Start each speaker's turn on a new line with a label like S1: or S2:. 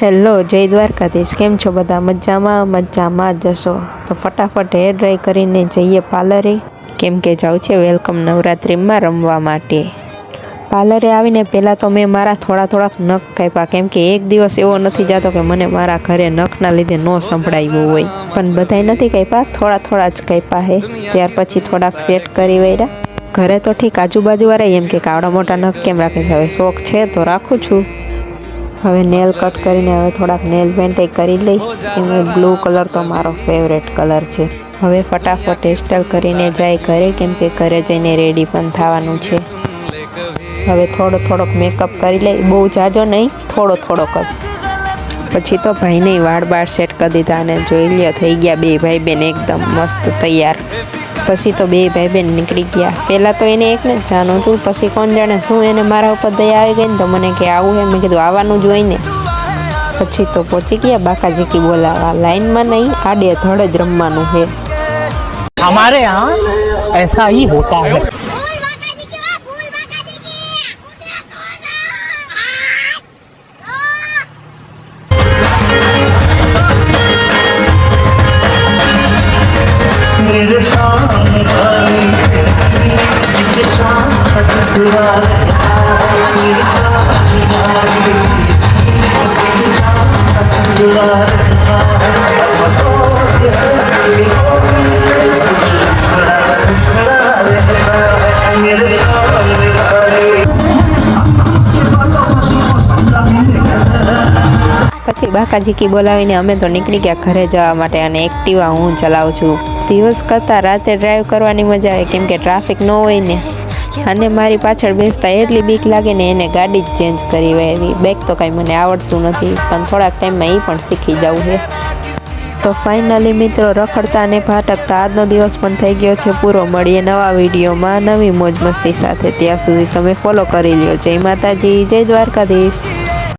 S1: Hello, જય દ્વારકાધીશ. કેમ છો બધા? મજામાં જશો તો ફટાફટ હેર ડ્રાય કરીને જઈએ પાર્લરે, કેમ કે જાઉં છે વેલકમ નવરાત્રિમાં રમવા માટે. પાર્લરે આવીને પહેલાં તો મેં મારા થોડાક નખ કાપ્યા, કેમ કે એક દિવસ એવો નથી જતો કે મને મારા ઘરે નખના લીધે ન સંભળાયું હોય. પણ બધાય નથી કાપ્યા, થોડા જ કાપ્યા હે. ત્યાર પછી થોડાક સેટ કરી વળ્યા. ઘરે તો ઠીક, આજુબાજુવાળા એમ કે આવડા મોટા નખ કેમ રાખે છે. હવે શોખ છે તો રાખું છું. હવે નેલ કટ કરીને હવે થોડાક નેલ પેન્ટ કરી લઈ. એમાં બ્લુ કલર તો મારો ફેવરેટ કલર છે. હવે ફટાફટ હેરસ્ટાઈલ કરીને જાય ઘરે, કેમ કે ઘરે જઈને રેડી પણ થવાનું છે. હવે થોડોક મેકઅપ કરી લઈ, બહુ જાજો નહીં, થોડોક જ. પછી તો ભાઈને વાળ સેટ કરી દીધા અને જોઈ લ્યો થઈ ગયા બે ભાઈ બેન એકદમ મસ્ત તૈયાર. પછી તો બે ભાઈ બેન નીકળી ગયા. પહેલાં તો એને એકને જ જાણું હતું, પછી કોણ જાણે શું એને મારા ઉપર દયા આવી ગઈ ને તો મને કે આવું હે. મેં કીધું આવવાનું જ હોય ને. પછી તો પહોંચી ગયા બાકાજીકી બોલાવા. લાઈનમાં નહીં, આડે ધડ જ રમવાનું છે.
S2: हमारे यहाँ ऐसा ही होता है.
S1: પછી બાકાજીકી બોલાવીને અમે તો નીકળી ગયા ઘરે જવા માટે, અને એક્ટિવા હું ચલાવું છું. દિવસ કરતાં રાતે ડ્રાઈવ કરવાની મજા આવે, કેમ કે ટ્રાફિક ન હોય ને. અને મારી પાછળ બેસતા એટલી બીક લાગે ને, એને ગાડી જ ચેન્જ કરી વાળી. બાઇક તો કાંઈ મને આવડતું નથી, પણ થોડાક ટાઈમમાં એ પણ શીખી જવું છે. તો ફાઇનલી મિત્રો, રખડતા અને ભાટકતા આજનો દિવસ પણ થઈ ગયો છે પૂરો. મળીએ નવા વિડીયોમાં નવી મોજ મસ્તી સાથે. ત્યાં સુધી તમે ફોલો કરી લ્યો. જય માતાજી, જય દ્વારકાધીશ.